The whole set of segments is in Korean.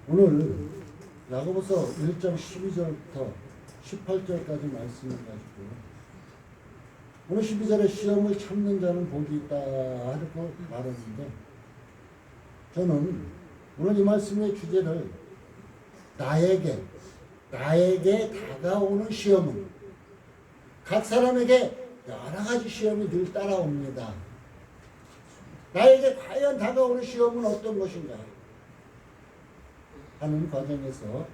오늘 야고보서 1장 12절부터 18절까지 말씀을 가지고 오늘 12절에 시험을 참는 자는 복이 있다 하고 말했는데, 저는 오늘 이 말씀의 주제를 나에게 다가오는 시험은, 각 사람에게 여러 가지 시험이 늘 따라옵니다. 나에게 과연 다가오는 시험은 어떤 것인가 하는 과정에서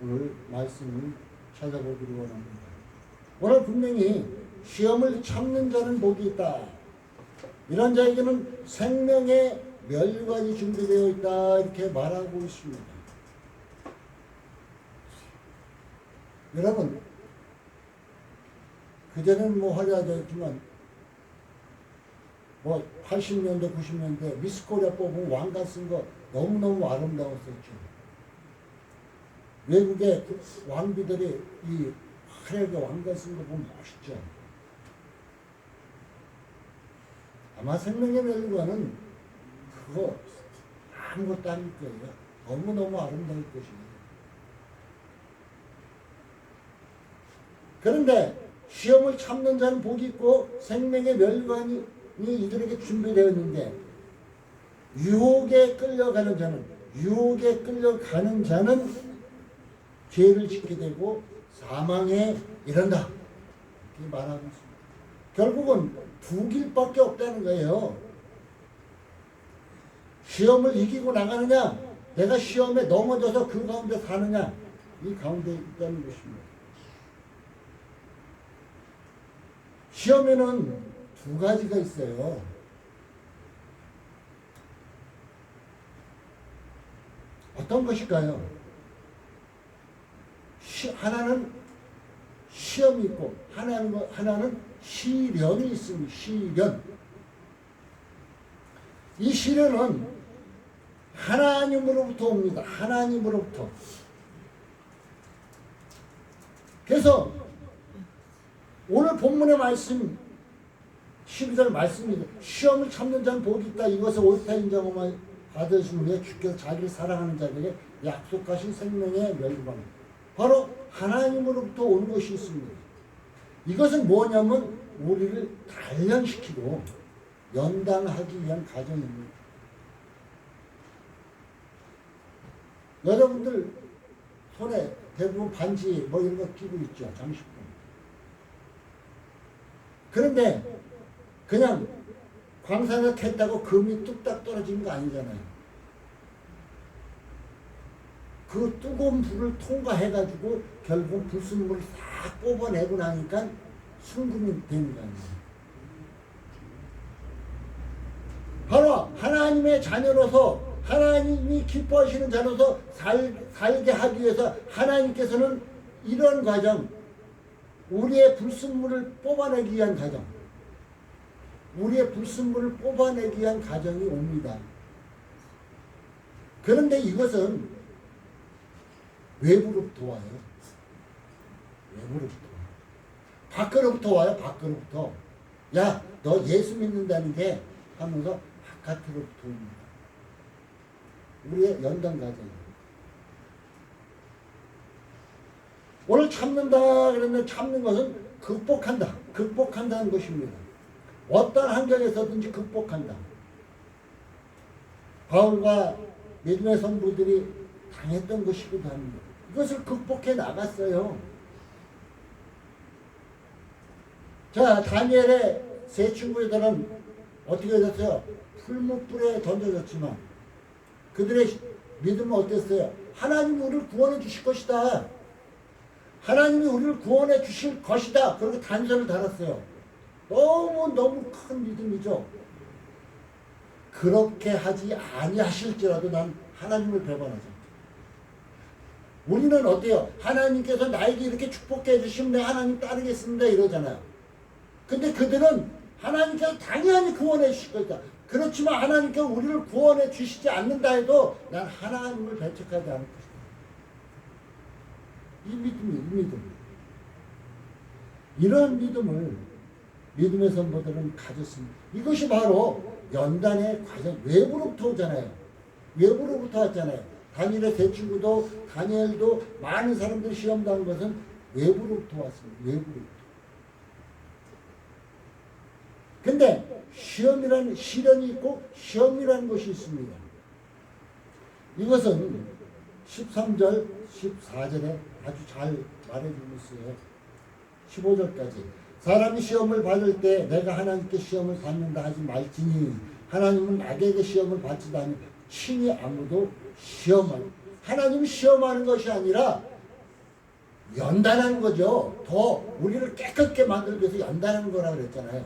오늘 말씀을 찾아보기를 원합니다. 오늘 분명히 시험을 참는 자는 복이 있다, 이런 자에게는 생명의 멸관이 준비되어 있다, 이렇게 말하고 있습니다. 여러분, 그전에는 화려하졌지만 80년대 90년대 미스코리아 뽑은 왕관 쓴 거 너무너무 아름다웠었죠. 외국의 왕비들이 이 화려하게 왕관 쓴 거 보면 멋있죠. 아마 생명의 멸관은 그거 아무것도 아닐 거예요. 너무너무 아름다울 것이에요. 그런데 시험을 참는 자는 복이 있고 생명의 멸관이 이들에게 준비되었는데, 유혹에 끌려가는 자는 죄를 짓게 되고 사망에 이른다, 이렇게 말하고 있습니다. 결국은 두 길밖에 없다는 거예요. 시험을 이기고 나가느냐, 내가 시험에 넘어져서 그 가운데 사느냐, 이 가운데 있다는 것입니다. 시험에는 두 가지가 있어요. 어떤 것일까요? 하나는 시험이 있고 하나는 시련이 있습니다. 시련. 이 시련은 하나님으로부터 옵니다. 하나님으로부터. 그래서 오늘 본문의 말씀 12절 말씀입니다. 시험을 참는 자는 복이 있다. 이것을 옳다 인정하면 받으신 후에 주께서 자기를 사랑하는 자들에게 약속하신 생명의 멸관, 바로 하나님으로부터 오는 것이 있습니다. 이것은 뭐냐면 우리를 단련시키고 연단하기 위한 과정입니다. 여러분들 손에 대부분 반지 이런 거 끼고 있죠. 장식품. 그런데 그냥 광산에 캤다고 금이 뚝딱 떨어지는 거 아니잖아요. 그 뜨거운 불을 통과해가지고 결국 불순물을 싹 뽑아내고 나니까 순금이 되는 거 아니에요. 바로 하나님의 자녀로서, 하나님이 기뻐하시는 자로서 살게 하기 위해서 하나님께서는 이런 과정, 우리의 불순물을 뽑아내기 위한 과정, 우리의 불순물을 뽑아내기 위한 과정이 옵니다. 그런데 이것은 외부로부터 와요. 외부로부터. 밖으로부터 와요. 밖으로부터. 야, 너 예수 믿는다는 게 하면서 바깥으로부터 옵니다. 우리의 연단 과정이에요. 오늘 참는다 그러면 참는 것은 극복한다는 것입니다. 어떤 환경에서든지 극복한다. 바울과 믿음의 성도들이 당했던 것이기도 합니다. 이것을 극복해 나갔어요. 자, 다니엘의 세 친구들은 어떻게 됐어요? 풀무불에 던져졌지만 그들의 믿음은 어땠어요? 하나님이 우리를 구원해 주실 것이다. 하나님이 우리를 구원해 주실 것이다. 그렇게 단서를 달았어요. 너무 큰 믿음이죠. 그렇게 하지 아니하실지라도 난 하나님을 배반하죠. 우리는 어때요? 하나님께서 나에게 이렇게 축복해 주시면 내가 하나님 따르겠습니다 이러잖아요. 근데 그들은 하나님께서 당연히 구원해 주실 것이다. 그렇지만 하나님께서 우리를 구원해 주시지 않는다 해도 난 하나님을 배척하지 않을 것이다. 이 믿음. 이런 믿음을 믿음의 선보들은 가졌습니다. 이것이 바로 연단의 과정, 외부로부터 오잖아요. 외부로부터 왔잖아요. 다니엘의 세 친구도 다니엘도 많은 사람들이 시험 당한 것은 외부로부터 왔습니다. 외부로부터. 근데 시험이라는 시련이 있고 시험이라는 것이 있습니다. 이것은 13절, 14절에 아주 잘 말해주고 있어요. 15절까지. 사람이 시험을 받을 때 내가 하나님께 시험을 받는다 하지 말지니 하나님은 악에게 시험을 받지도 않으니 친히 아무도 시험을 하나님이 시험하는 것이 아니라 연단하는 거죠. 더 우리를 깨끗게 만들기 위해서 연단하는 거라고 그랬잖아요.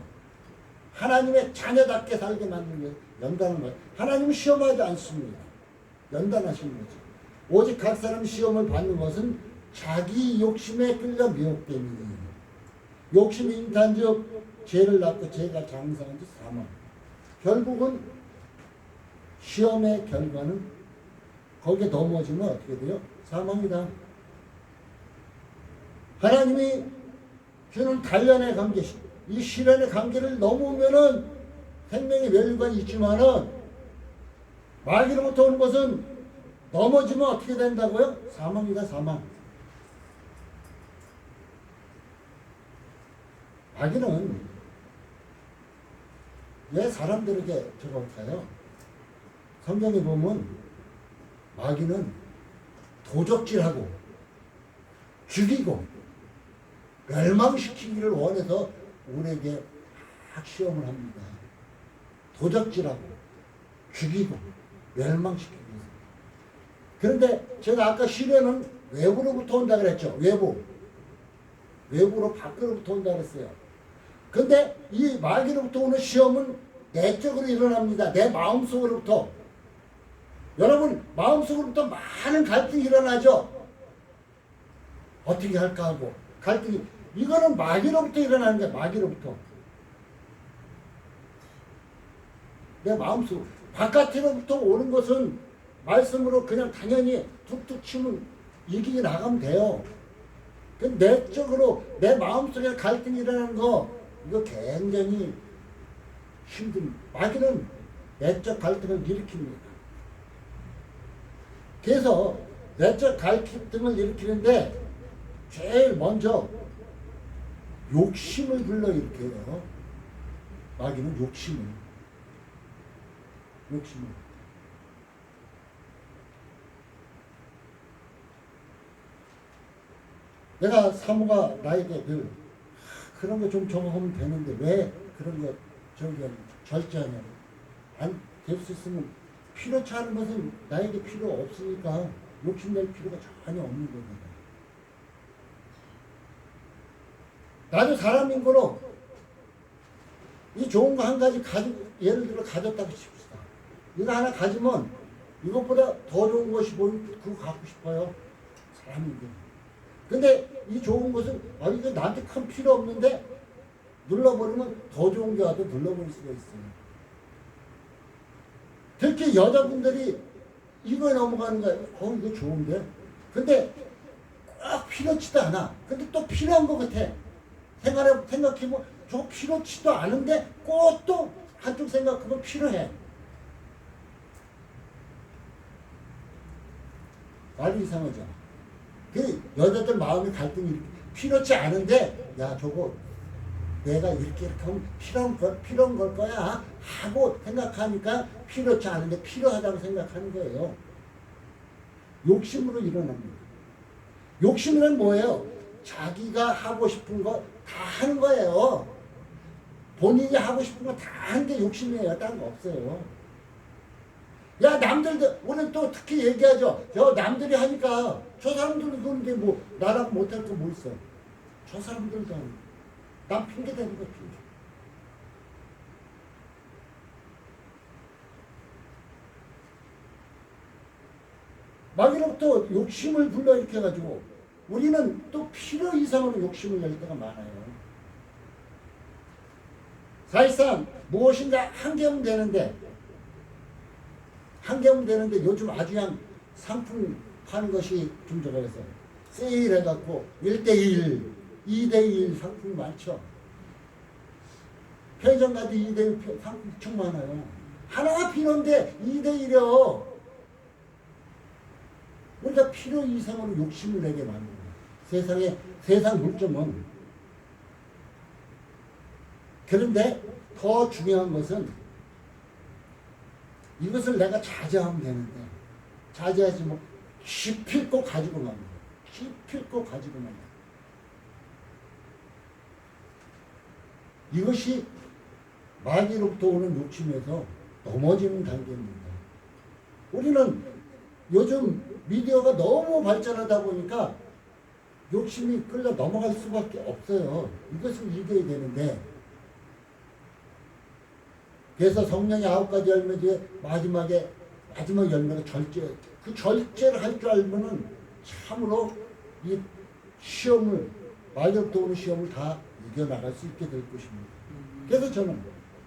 하나님의 자녀답게 살게 만드는 게 연단하는 거예요. 하나님은 시험하지 않습니다. 연단하시는 거죠. 오직 각 사람이 시험을 받는 것은 자기 욕심에 끌려 미혹됨이니 욕심이 인탄즉 죄를 낳고 죄가 장성한 즉 사망. 결국은 시험의 결과는 거기에 넘어지면 어떻게 돼요? 사망이다. 하나님이 주는 단련의 관계, 이 시련의 관계를 넘으면은 생명의 멸류관이 있지만은 마귀로부터 오는 것은 넘어지면 어떻게 된다고요? 사망이다, 사망. 마귀는 왜 사람들에게 저럴까요? 성경에 보면 마귀는 도적질하고 죽이고 멸망시키기를 원해서 우리에게 막 시험을 합니다. 도적질하고 죽이고 멸망시키기 위해서. 그런데 제가 아까 시련은 외부로부터 온다 그랬죠. 외부로 밖으로부터 온다 그랬어요. 근데 이 마귀로부터 오는 시험은 내적으로 일어납니다. 내 마음속으로부터. 여러분 마음속으로부터 많은 갈등이 일어나죠. 어떻게 할까 하고 갈등이. 이거는 마귀로부터 일어나는 거예요. 마귀로부터. 내 마음속. 바깥으로부터 오는 것은 말씀으로 그냥 당연히 툭툭 치면 이기게 나가면 돼요. 그 내적으로 내 마음속에 갈등이 일어나는 거 이거 굉장히 힘든. 마귀는 내적 갈등을 일으킵니다. 그래서 내적 갈등을 일으키는데 제일 먼저 욕심을 불러일으켜요. 마귀는 욕심을. 내가 사모가 나에게 늘 그런 거 좀 적어보면 되는데 왜 그런 거 절제하냐고. 안 될 수 있으면 필요치 않은 것은 나에게 필요 없으니까 욕심낼 필요가 전혀 없는 겁니다. 나도 사람인 거로 이 좋은 거 한 가지 예를 들어 가졌다고 칩시다. 이거 하나 가지면 이것보다 더 좋은 것이 보이면 그거 갖고 싶어요. 사람인 거. 근데 이 좋은 것은 이거 나한테 큰 필요 없는데 눌러버리면 더 좋은 게 와도 눌러버릴 수가 있어요. 특히 여자분들이 이거에 넘어가는 거예요. 이거 좋은데? 근데 꼭 필요치도 않아. 근데 또 필요한 것 같아. 생각해보면 저 필요치도 않은데 꼭 또 한쪽 생각하면 필요해. 말이 이상하죠. 그 여자들 마음의 갈등이 필요치 않은데 야 저거 내가 이렇게 하면 필요한 걸 거야 하고 생각하니까 필요치 않은데 필요하다고 생각하는 거예요. 욕심으로 일어납니다. 욕심은 뭐예요? 자기가 하고 싶은 거 다 하는 거예요. 본인이 하고 싶은 거 다 하는 게 욕심이에요. 다른 거 없어요. 야 남들도 오늘 또 특히 얘기하죠. 저 남들이 하니까 저 사람들도 그런데 뭐 나랑 못할 거 뭐 있어. 저 사람들도 남 핑계 대는 거 핑계. 마귀로부터 욕심을 불러일으켜가지고 우리는 또 필요 이상으로 욕심을 낼 때가 많아요. 사실상 무엇인가 한 개면 되는데 요즘 아주 그냥 상품 파는 것이 좀 저거여서 세일해갖고 1:1, 2:1 상품이 많죠. 편의점 가도 2:1 상품 엄청 많아요. 하나가 필요한데 2:1이요. 자기가 필요 이상으로 욕심을 내게 만드는 거예요. 세상 물점은. 그런데 더 중요한 것은 이것을 내가 자제하면 되는데 자제하지 뭐 기필코 가지고 만 기필코 가지고 만 이것이 마귀로부터 오는 욕심에서 넘어지는 단계입니다. 우리는 요즘 미디어가 너무 발전하다 보니까 욕심이 끌려 넘어갈 수밖에 없어요. 이것을 이겨야 되는데, 그래서 성령의 9가지 열매 중에 마지막 열매가 절제. 그 절제를 할 줄 알면은 참으로 이 시험을, 마귀로부터 오는 시험을 다 이겨나갈 수 있게 될 것입니다. 그래서 저는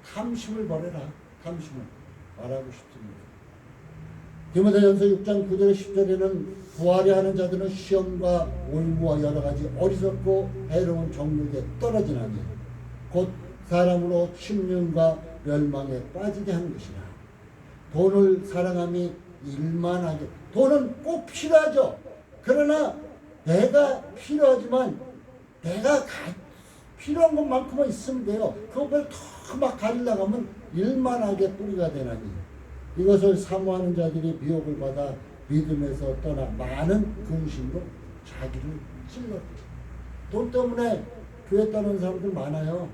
탐심을 버려라. 탐심을 말하고 싶습니다. 디모데전서 6장 9절 10절에는 부하려 하는 자들은 시험과 올무와 여러 가지 어리석고 해로운 정욕에 떨어지나니 곧 사람으로 심령과 멸망에 빠지게 하는 것이라. 돈을 사랑함이 일만하게. 돈은 꼭 필요하죠. 그러나 내가 필요하지만 내가 필요한 것만큼만 있으면 돼요. 그것을 더 막 가리려고 하면 일만하게 뿌리가 되나니 이것을 사모하는 자들이 미혹을 받아 믿음에서 떠나 많은 근심으로 자기를 찔렀다. 돈 때문에 교회 떠나는 사람들 많아요.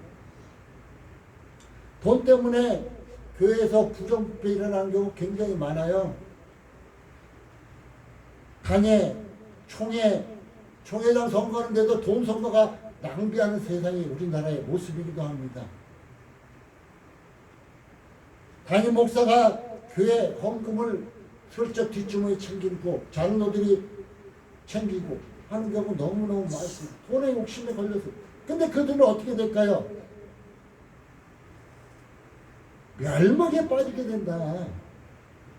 돈 때문에 교회에서 부정부패 일어나는 경우 굉장히 많아요. 당에 총회장 선거하는데도 돈 선거가 낭비하는 세상이 우리나라의 모습이기도 합니다. 당임 목사가 교회 헌금을 슬쩍 뒷주머니에 챙기고 장로들이 챙기고 하는 경우 너무너무 많습니다. 돈의 욕심에 걸려서. 근데 그들은 어떻게 될까요? 멸망에 빠지게 된다.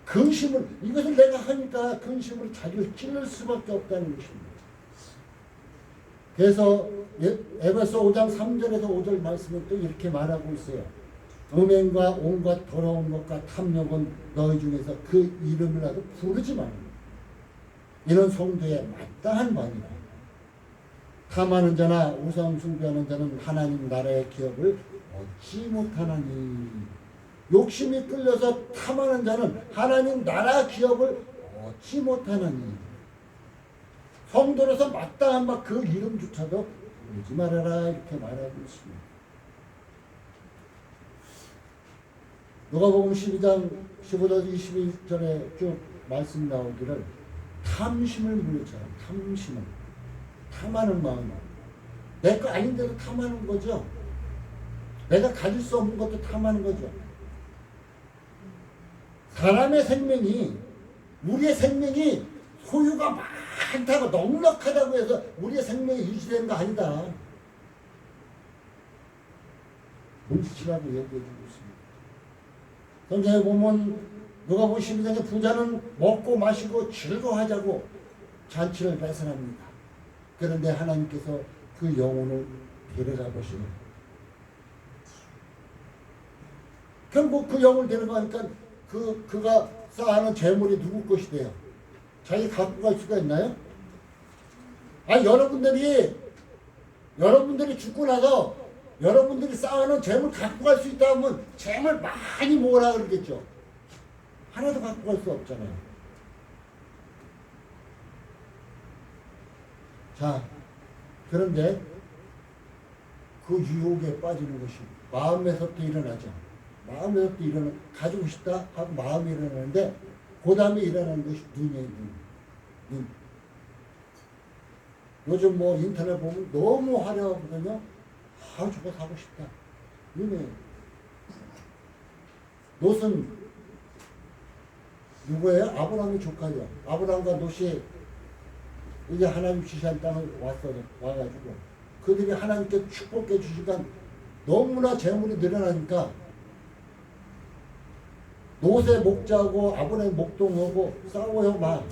근심을, 이것을 내가 하니까 근심으로 자기를 찔릴 수밖에 없다는 것입니다. 그래서 에베소 5장 3절에서 5절 말씀은 또 이렇게 말하고 있어요. 음행과 온갖 더러운 것과 탐욕은 너희 중에서 그 이름이라도 부르지 말라. 이런 성도에 마땅한 바니라. 탐하는 자나 우상 숭배하는 자는 하나님 나라의 기업을 얻지 못하나니. 욕심이 끌려서 탐하는 자는 하나님 나라 기업을 얻지 못하나니. 성도로서 마땅한 바 그 이름조차도 부르지 말아라. 이렇게 말하고 있습니다. 누가복음 12장 15절 22절에 쭉 말씀 나오기를 탐심을 물리쳐라. 탐심을. 탐하는 마음. 내 거 아닌데도 탐하는 거죠. 내가 가질 수 없는 것도 탐하는 거죠. 사람의 생명이, 우리의 생명이 소유가 많다고 넉넉하다고 해서 우리의 생명이 유지되는 거 아니다. 물질이라고 얘기해 주고 있습니다. 성경에 보면 누가복음 12장에 부자는 먹고 마시고 즐거워하자고 잔치를 배설합니다. 그런데 하나님께서 그 영혼을 데려가 보시는 결국 그 영혼을 데려가니까 그가 쌓아놓은 재물이 누구 것이 돼요? 자기 갖고 갈 수가 있나요? 아니 여러분들이 죽고 나서 여러분들이 쌓아놓은 재물 갖고 갈 수 있다 하면 재물 많이 모으라 그러겠죠. 하나도 갖고 갈 수 없잖아요. 자, 그런데 그 유혹에 빠지는 것이 마음에서부터 일어나죠. 마음에서부터 가지고 싶다 하고 마음이 일어나는데 그 다음에 일어나는 것이 눈이에요. 눈. 요즘 뭐 인터넷 보면 너무 화려하거든요. 아, 저거 사고 싶다. 눈이에요. 롯은 누구예요? 아브라함의 조카죠. 아브라함과 롯이 이제 하나님 지시한 땅을 와가지고 그들이 하나님께 축복해 주시니까 너무나 재물이 늘어나니까 롯의 목자하고 아브라함의 목동하고 싸워요 막.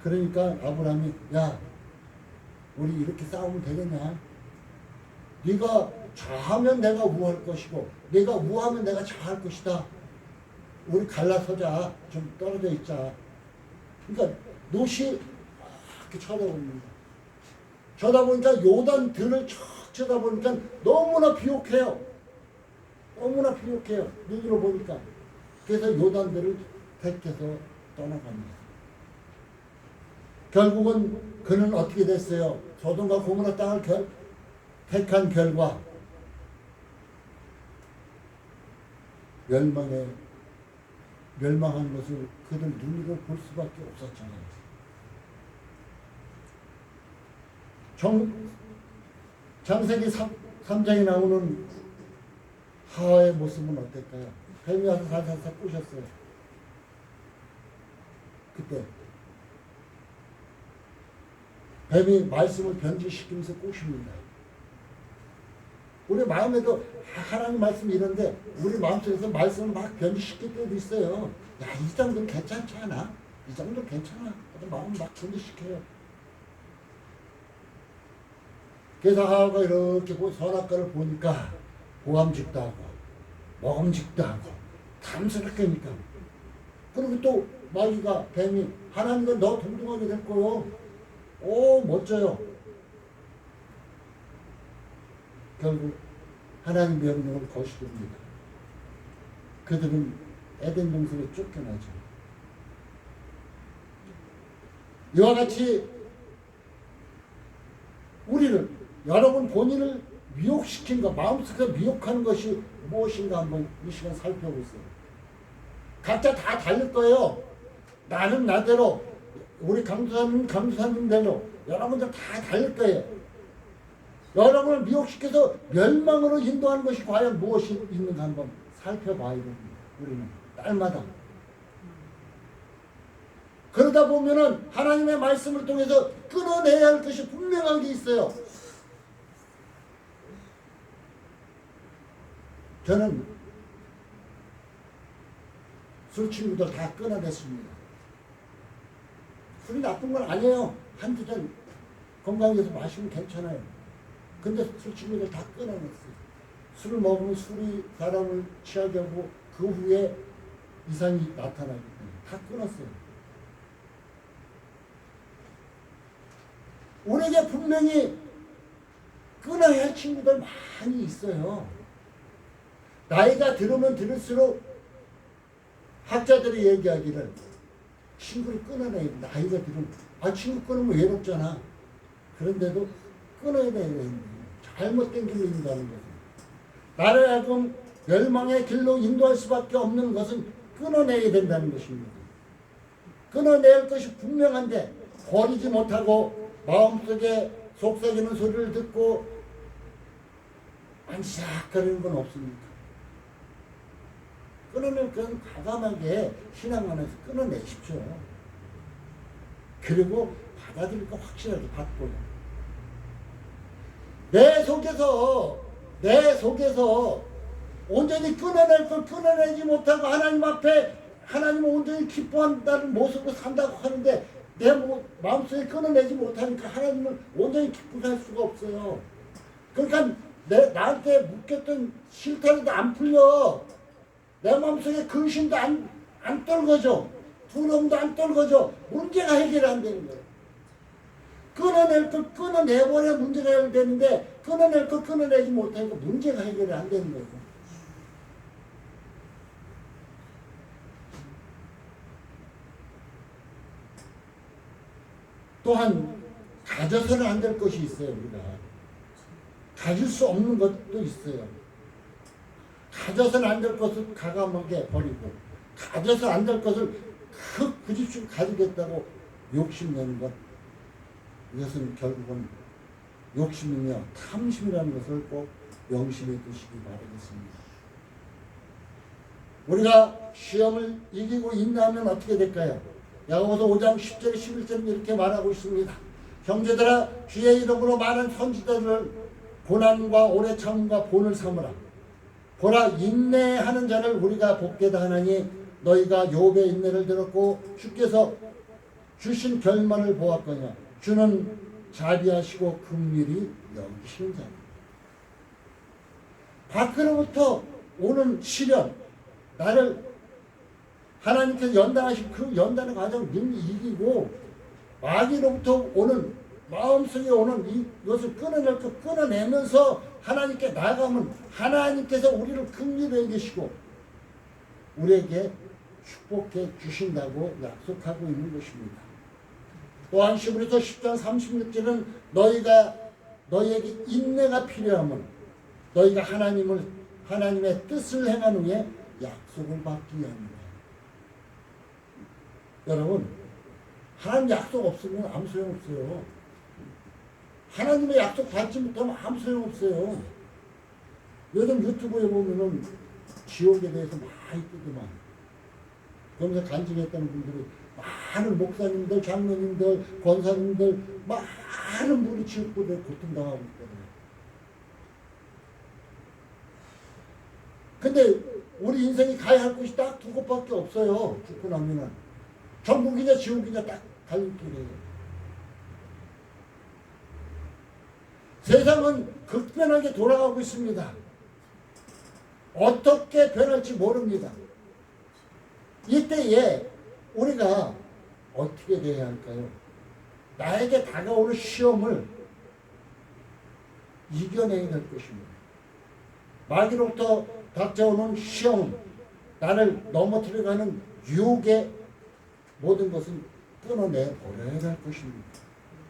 그러니까 아브라함이 야 우리 이렇게 싸우면 되겠냐? 네가 좌하면 내가 우할 것이고 네가 우하면 내가 좌할 것이다. 우리 갈라서자. 좀 떨어져 있자. 그러니까 롯이 이렇게 쳐다봅니다. 쳐다보니까 요단들을 척 쳐다보니까 너무나 비옥해요. 너무나 비옥해요. 눈으로 보니까. 그래서 요단들을 택해서 떠나갑니다. 결국은 그는 어떻게 됐어요? 소돔과 고모라 땅을 택한 결과 멸망한 것을 그들 눈으로 볼 수밖에 없었잖아요. 창세기 3장에 나오는 하와의 모습은 어떨까요? 뱀이 와서 살살살 꼬셨어요. 그때 뱀이 말씀을 변질시키면서 꼬십니다. 우리 마음에도 하나님 말씀이 이런데 우리 마음속에서 말씀을 막 변질시킬 때도 있어요. 야, 이 정도는 괜찮지 않아? 이 정도는 괜찮아. 마음 막 변질시켜요. 그래서 하와가 이렇게 선악과를 보니까 보암직도 하고 먹음직도 하고 탐스럽게니까. 그리고 또 마귀가 뱀이 하나님과 너 동등하게 될 거요. 오, 멋져요. 결국 하나님 명령을 거스릅니다. 그들은 에덴 동산에 쫓겨나죠. 이와 같이 우리를 여러분 본인을 미혹시킨 것, 마음속에서 미혹하는 것이 무엇인가 한번 이 시간 살펴보세요. 각자 다 다를 거예요. 나는 나대로, 우리 강수사님 강수사님대로 여러분들 다 다를 거예요. 여러분을 미혹시켜서 멸망으로 인도하는 것이 과연 무엇이 있는가 한번 살펴봐야 됩니다. 우리는 날마다. 그러다 보면은 하나님의 말씀을 통해서 끊어내야 할 것이 분명하게 있어요. 저는 술 친구들 다 끊어냈습니다. 술이 나쁜 건 아니에요. 한두 잔 건강해서 마시면 괜찮아요. 근데 술 친구들 다 끊어냈어요. 술을 먹으면 술이 사람을 취하게 하고 그 후에 이상이 나타나기 때문에 다 끊었어요. 우리에게 분명히 끊어야 할 친구들 많이 있어요. 나이가 들으면 들을수록 학자들이 얘기하기를 친구를 끊어내야 돼. 나이가 들으면 친구 끊으면 외롭잖아. 그런데도 끊어야 되는 잘못된 길로 인도하는 거죠. 나를 하여금 멸망의 길로 인도할 수밖에 없는 것은 끊어내야 된다는 것입니다. 끊어낼 것이 분명한데 버리지 못하고 마음속에 속삭이는 소리를 듣고 반짝거리는 건 없습니까? 끊어낼 건 과감하게 신앙 안에서 끊어내십시오. 그리고 받아들일 거 확실하게 받고요. 내 속에서 온전히 끊어낼 걸 끊어내지 못하고 하나님 앞에 하나님을 온전히 기뻐한다는 모습으로 산다고 하는데 내 마음속에 끊어내지 못하니까 하나님을 온전히 기쁘게 할 수가 없어요. 그러니까 나한테 묶였던 실타래도 안 풀려. 내 마음속에 근심도 안 떨궈져. 두려움도 안 떨궈져. 문제가 해결이 안 되는 거예요. 끊어낼 걸 끊어내버려 문제가 해결되는데 끊어낼 걸 끊어내지 못하니까 문제가 해결이 안 되는 거예요. 또한 가져서는 안 될 것이 있어요. 우리가 가질 수 없는 것도 있어요. 가져서는 안 될 것을 과감하게 버리고 가져서 안 될 것을 굳이 가지겠다고 욕심내는 것, 이것은 결국은 욕심이며 탐심이라는 것을 꼭 명심해 두시기 바라겠습니다. 우리가 시험을 이기고 인내하면 어떻게 될까요? 야고보서 5장 10절 11절은 이렇게 말하고 있습니다. 형제들아, 주의 이름으로 많은 선지자들을 고난과 오래 참음과 본을 삼으라. 보라, 인내하는 자를 우리가 복되다 하나니 너희가 욥의 인내를 들었고 주께서 주신 결말을 보았거니와 주는 자비하시고 긍휼히 여기시는 자입니다. 밖으로부터 오는 시련, 나를 하나님께서 연단하신 그 연단의 과정을 능히 이기고 마귀로부터 오는 마음속에 오는 이것을 끊어내면서 하나님께 나아가면 하나님께서 우리를 긍휼히 여기시고 우리에게 축복해 주신다고 약속하고 있는 것입니다. 또한 히브리서 10장 36절은 너희에게 인내가 필요하면 너희가 하나님의 뜻을 행한 후에 약속을 받기 위함이다. 여러분, 하나님 약속 없으면 아무 소용 없어요. 하나님의 약속 받지 못하면 아무 소용 없어요. 요즘 유튜브에 보면은 지옥에 대해서 많이 뜨더만. 그러면서 간증했다는 분들이 많은 목사님들, 장로님들, 권사님들 많은 분이 지옥불에 고통당하고 있거든요. 근데 우리 인생이 가야 할 곳이 딱 두 곳밖에 없어요. 죽고 나면은 천국이냐 지옥이냐 딱 갈림길이에요. 세상은 급변하게 돌아가고 있습니다. 어떻게 변할지 모릅니다. 이때에 우리가 어떻게 돼야 할까요? 나에게 다가오는 시험을 이겨내야 할 것입니다. 마귀로부터 닥쳐오는 시험은 나를 넘어뜨려가는 유혹의 모든 것은 끊어내버려야 할 것입니다.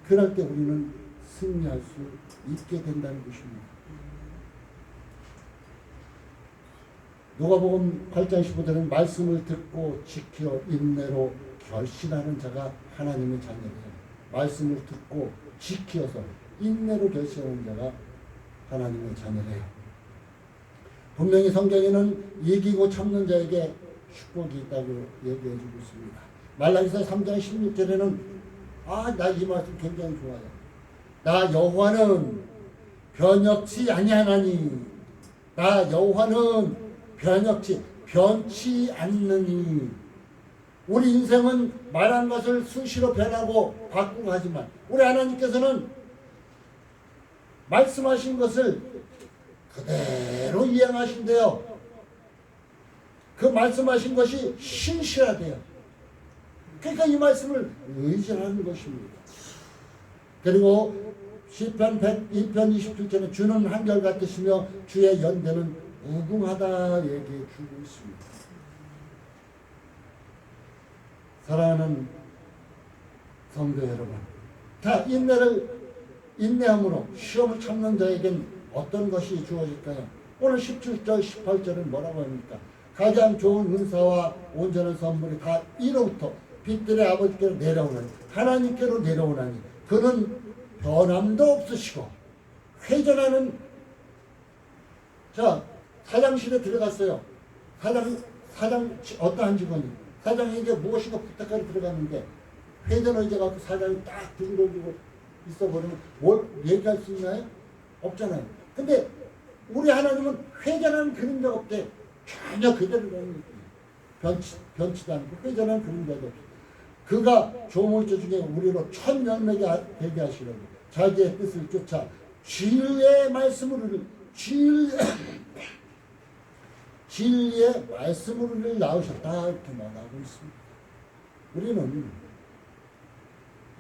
그럴 때 우리는 승리할 수 있게 된다는 것입니다. 누가복음 8장 15절은 말씀을 듣고 지켜 인내로 결신하는 자가 하나님의 자녀예요. 말씀을 듣고 지켜서 인내로 결신하는 자가 하나님의 자녀래요. 분명히 성경에는 이기고 참는 자에게 축복이 있다고 얘기해 주고 있습니다. 말라기서 3장 16절에는 나 이 말씀 굉장히 좋아요. 나 여호와는 변혁치 아니하나니 나 여호와는 변치 않느니. 우리 인생은 말한 것을 수시로 변하고 바꾸고 하지만 우리 하나님께서는 말씀하신 것을 그대로 이행하신대요. 그 말씀하신 것이 신실하대요. 그러니까 이 말씀을 의지하는 것입니다. 그리고 시편 102편 27절에 주는 한결같으시며 주의 연대는 무궁하다 얘기해 주고 있습니다. 사랑하는 성도 여러분, 자, 인내함으로 시험을 참는 자에겐 어떤 것이 주어질까요? 오늘 17절 18절은 뭐라고 합니까? 가장 좋은 은사와 온전한 선물이 다 이로부터 빛들의 아버지께로 내려오나니 하나님께로 내려오나니 그는 변함도 없으시고 회전하는. 자, 사장실에 들어갔어요. 사장 어떠한 직원이 사장에게 무엇인가 부탁하러 들어갔는데 회전 의자가 그 사장이 딱 들고 있어버리면 뭘 얘기할 수 있나요? 없잖아요. 근데 우리 하나님은 회전하는 그림자가 없대. 전혀 그대로 변치도 않고 회전하는 그림자도 없어. 그가 조물주 중에 우리로 천명맥이 되게 하시려고 자기의 뜻을 쫓아 진리의 말씀으로 진리의 말씀으로 나오셨다 이렇게 말하고 있습니다. 우리는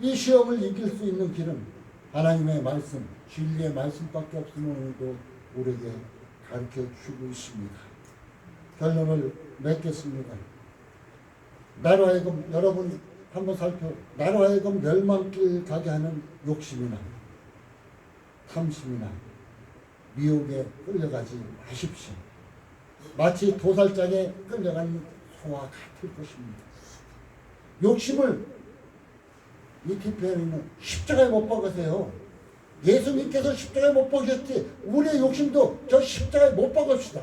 이 시험을 이길 수 있는 길은 하나님의 말씀, 진리의 말씀밖에 없음을 오늘도 우리에게 가르쳐 주고 있습니다. 결론을 맺겠습니다. 나로 하여금 여러분 한번 나로 하여금 멸망길 가게 하는 욕심이나 탐심이나 미혹에 끌려가지 마십시오. 마치 도살장에 끌려간 소와 같을 것입니다. 욕심을 이 뒤편에는 십자가에 못 박으세요. 예수님께서 십자가에 못 박으셨지 우리의 욕심도 저 십자가에 못 박읍시다.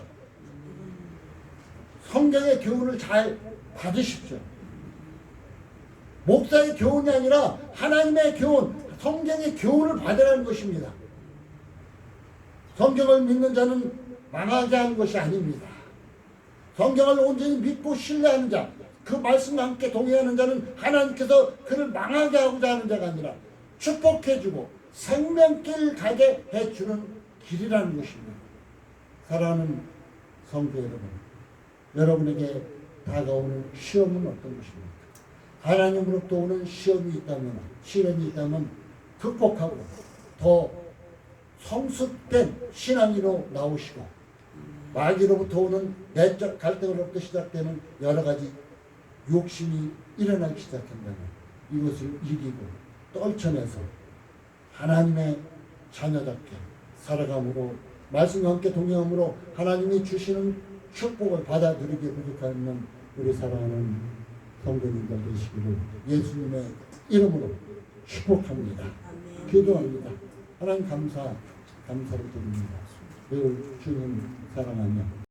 성경의 교훈을 잘 받으십시오. 목사의 교훈이 아니라 하나님의 교훈, 성경의 교훈을 받으라는 것입니다. 성경을 믿는 자는 망하게 하는 것이 아닙니다. 성경을 온전히 믿고 신뢰하는 자, 그 말씀과 함께 동의하는 자는 하나님께서 그를 망하게 하고자 하는 자가 아니라 축복해주고 생명길 가게 해주는 길이라는 것입니다. 사랑하는 성도 여러분, 여러분에게 다가오는 시험은 어떤 것입니까? 하나님으로부터 오는 시험이 있다면, 시련이 있다면 극복하고 더 성숙된 신앙인으로 나오시고, 마귀로부터 오는 내적 갈등으로부터 시작되는 여러 가지 욕심이 일어나기 시작한다면 이것을 이기고 떨쳐내서 하나님의 자녀답게 살아감으로, 말씀과 함께 동행함으로 하나님이 주시는 축복을 받아들이게 부족하는 우리 사랑하는 성도님들 되시기를 예수님의 이름으로 축복합니다. 기도합니다. 하나님 감사를 드립니다. 늘 주님 사랑하며